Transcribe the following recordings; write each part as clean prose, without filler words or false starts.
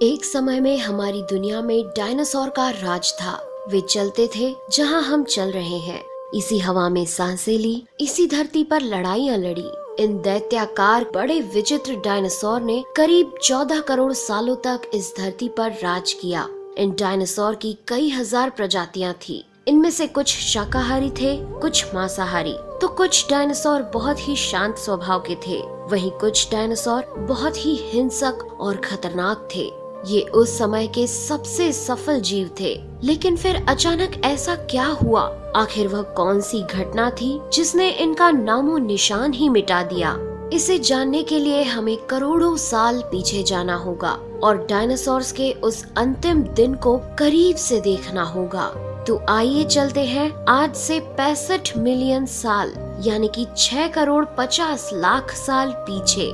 एक समय में हमारी दुनिया में डायनासोर का राज था। वे चलते थे जहां हम चल रहे हैं। इसी हवा में सांसें ली, इसी धरती पर लड़ाइयां लड़ी। इन दैत्याकार बड़े विचित्र डायनासोर ने करीब 14 करोड़ सालों तक इस धरती पर राज किया। इन डायनासोर की कई हजार प्रजातियां थी। इनमें से कुछ शाकाहारी थे, कुछ मांसाहारी, तो कुछ डायनासोर बहुत ही शांत स्वभाव के थे। वहीं कुछ डायनासोर बहुत ही हिंसक और खतरनाक थे। ये उस समय के सबसे सफल जीव थे। लेकिन फिर अचानक ऐसा क्या हुआ? आखिर वह कौन सी घटना थी जिसने इनका नामो निशान ही मिटा दिया? इसे जानने के लिए हमें करोड़ों साल पीछे जाना होगा और डायनासोर्स के उस अंतिम दिन को करीब से देखना होगा। तो आइए चलते हैं आज से 65 मिलियन साल यानी कि 6 करोड़ 50 लाख साल पीछे।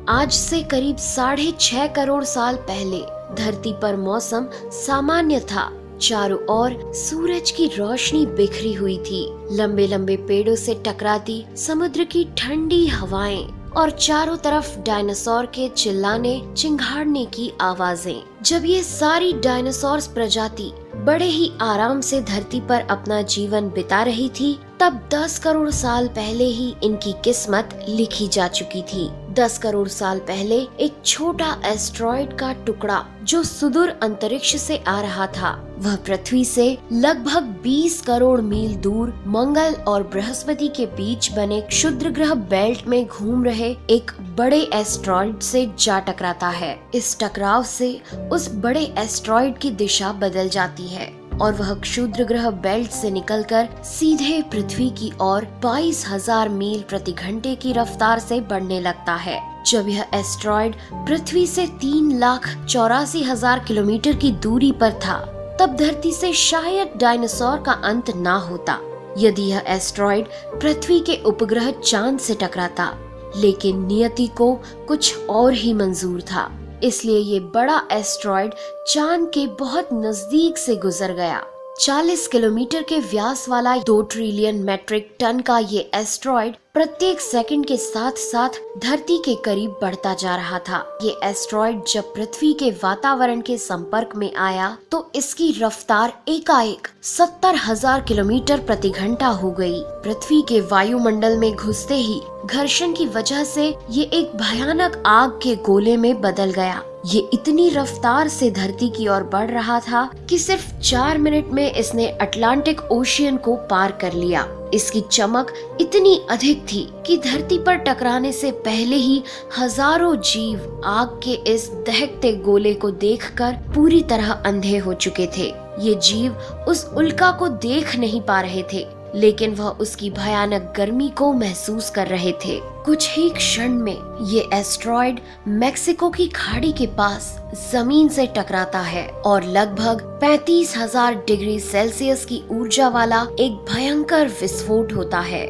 आज से करीब 6.5 करोड़ साल पहले धरती पर मौसम सामान्य था। चारों ओर सूरज की रोशनी बिखरी हुई थी। लंबे लंबे पेड़ों से टकराती समुद्र की ठंडी हवाएं और चारों तरफ डायनासोर के चिल्लाने चिंघाड़ने की आवाजें। जब ये सारी डायनासोर प्रजाति बड़े ही आराम से धरती पर अपना जीवन बिता रही थी, तब 10 करोड़ साल पहले ही इनकी किस्मत लिखी जा चुकी थी। 10 करोड़ साल पहले एक छोटा एस्ट्रॉइड का टुकड़ा जो सुदूर अंतरिक्ष से आ रहा था, वह पृथ्वी से लगभग 20 करोड़ मील दूर मंगल और बृहस्पति के बीच बने क्षुद्र ग्रह बेल्ट में घूम रहे एक बड़े एस्ट्रॉइड से जा टकराता है। इस टकराव से उस बड़े एस्ट्रॉइड की दिशा बदल जाती है और वह क्षुद्र ग्रह बेल्ट से निकलकर सीधे पृथ्वी की ओर 22,000 मील प्रति घंटे की रफ्तार से बढ़ने लगता है। जब यह एस्ट्रॉइड पृथ्वी से 3,84,000 किलोमीटर की दूरी पर था, तब धरती से शायद डायनासोर का अंत ना होता यदि यह एस्ट्रॉइड पृथ्वी के उपग्रह चांद से टकराता। लेकिन नियति को कुछ और ही मंजूर था, इसलिए ये बड़ा एस्ट्रॉइड चांद के बहुत नजदीक से गुजर गया। 40 किलोमीटर के व्यास वाला 2 ट्रिलियन मेट्रिक टन का ये एस्ट्रॉइड प्रत्येक सेकंड के साथ साथ धरती के करीब बढ़ता जा रहा था। ये एस्ट्रॉइड जब पृथ्वी के वातावरण के संपर्क में आया तो इसकी रफ्तार एकाएक 70,000 किलोमीटर प्रति घंटा हो गई। पृथ्वी के वायुमंडल में घुसते ही घर्षण की वजह से ये एक भयानक आग के गोले में बदल गया। ये इतनी रफ्तार से धरती की ओर बढ़ रहा था कि सिर्फ 4 मिनट में इसने अटलांटिक ओशियन को पार कर लिया। इसकी चमक इतनी अधिक थी कि धरती पर टकराने से पहले ही हजारों जीव आग के इस दहकते गोले को देखकर पूरी तरह अंधे हो चुके थे। ये जीव उस उल्का को देख नहीं पा रहे थे, लेकिन वह उसकी भयानक गर्मी को महसूस कर रहे थे। कुछ ही क्षण में ये एस्ट्रॉइड मेक्सिको की खाड़ी के पास जमीन से टकराता है और लगभग 35,000 डिग्री सेल्सियस की ऊर्जा वाला एक भयंकर विस्फोट होता है।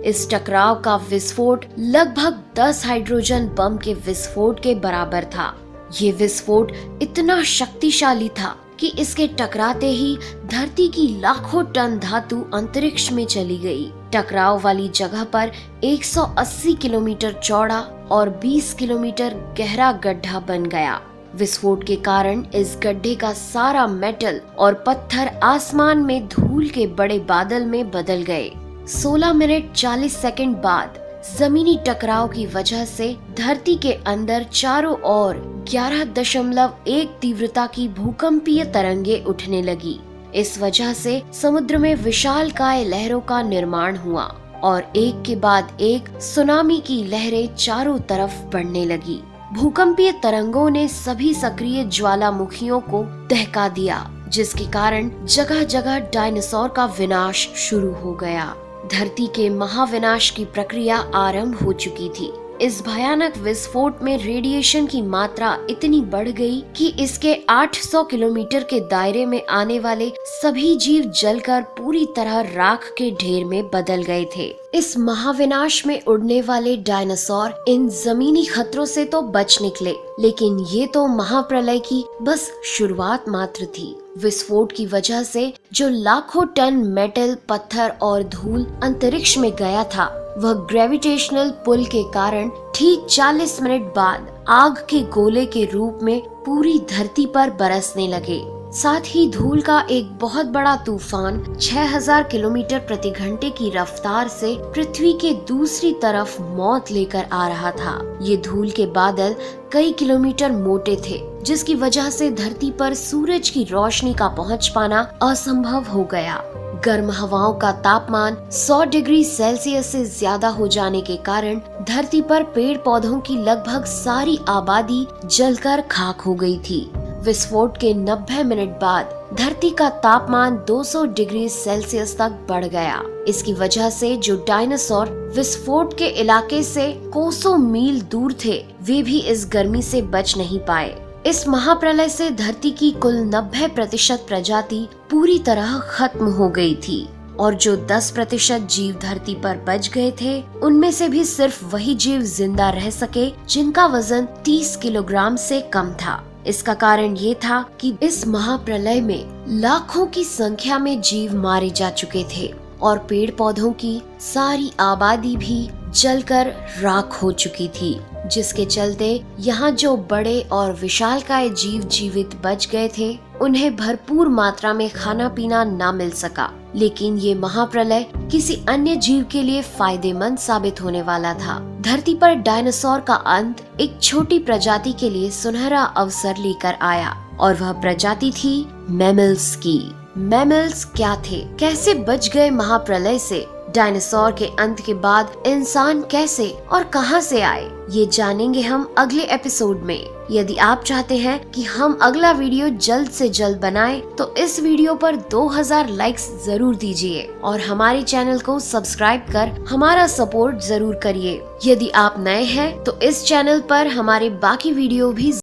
इस टकराव का विस्फोट लगभग 10 हाइड्रोजन बम के विस्फोट के बराबर था। ये विस्फोट इतना शक्तिशाली था कि इसके टकराते ही धरती की लाखों टन धातु अंतरिक्ष में चली गई। टकराव वाली जगह पर 180 किलोमीटर चौड़ा और 20 किलोमीटर गहरा गड्ढा बन गया। विस्फोट के कारण इस गड्ढे का सारा मेटल और पत्थर आसमान में धूल के बड़े बादल में बदल गए। 16 मिनट 40 सेकंड बाद जमीनी टकराव की वजह से धरती के अंदर चारों ओर 11.1 तीव्रता की भूकंपीय तरंगे उठने लगी। इस वजह से समुद्र में विशालकाय लहरों का निर्माण हुआ और एक के बाद एक सुनामी की लहरें चारों तरफ बढ़ने लगी। भूकंपीय तरंगों ने सभी सक्रिय ज्वालामुखियों को दहका दिया, जिसके कारण जगह जगह डायनासोर का विनाश शुरू हो गया। धरती के महाविनाश की प्रक्रिया आरंभ हो चुकी थी। इस भयानक विस्फोट में रेडिएशन की मात्रा इतनी बढ़ गई कि इसके 800 किलोमीटर के दायरे में आने वाले सभी जीव जलकर पूरी तरह राख के ढेर में बदल गए थे। इस महाविनाश में उड़ने वाले डायनासोर इन जमीनी खतरों से तो बच निकले, लेकिन ये तो महाप्रलय की बस शुरुआत मात्र थी। विस्फोट की वजह से जो लाखों टन मेटल, पत्थर और धूल अंतरिक्ष में गया था, वह ग्रेविटेशनल पुल के कारण ठीक 40 मिनट बाद आग के गोले के रूप में पूरी धरती पर बरसने लगे। साथ ही धूल का एक बहुत बड़ा तूफान 6000 किलोमीटर प्रति घंटे की रफ्तार से पृथ्वी के दूसरी तरफ मौत लेकर आ रहा था। ये धूल के बादल कई किलोमीटर मोटे थे, जिसकी वजह से धरती पर सूरज की रोशनी का पहुंच पाना असंभव हो गया। गर्म हवाओं का तापमान 100 डिग्री सेल्सियस से ज्यादा हो जाने के कारण धरती पर पेड़ पौधों की लगभग सारी आबादी जलकर खाक हो गई थी। विस्फोट के 90 मिनट बाद धरती का तापमान 200 डिग्री सेल्सियस तक बढ़ गया। इसकी वजह से जो डायनासोर विस्फोट के इलाके से कोसों मील दूर थे, वे भी इस गर्मी से बच नहीं पाए। इस महाप्रलय से धरती की कुल 90% प्रजाति पूरी तरह खत्म हो गई थी और जो 10% जीव धरती पर बच गए थे, उनमें से भी सिर्फ वही जीव जिंदा रह सके जिनका वजन 30 किलोग्राम से कम था। इसका कारण ये था कि इस महाप्रलय में लाखों की संख्या में जीव मारे जा चुके थे और पेड़ पौधों की सारी आबादी भी जलकर राख हो चुकी थी, जिसके चलते यहाँ जो बड़े और विशालकाय जीव जीवित बच गए थे, उन्हें भरपूर मात्रा में खाना पीना ना मिल सका। लेकिन ये महाप्रलय किसी अन्य जीव के लिए फायदेमंद साबित होने वाला था। धरती पर डायनासोर का अंत एक छोटी प्रजाति के लिए सुनहरा अवसर लेकर आया और वह प्रजाति थी मैमल्स की। मैमल्स क्या थे, कैसे बच गए महाप्रलय से, डायनासोर के अंत के बाद इंसान कैसे और कहां से आए, ये जानेंगे हम अगले एपिसोड में। यदि आप चाहते हैं कि हम अगला वीडियो जल्द से जल्द बनाएं, तो इस वीडियो पर 2000 लाइक्स जरूर दीजिए और हमारे चैनल को सब्सक्राइब कर हमारा सपोर्ट जरूर करिए। यदि आप नए हैं तो इस चैनल पर हमारे बाकी वीडियो भी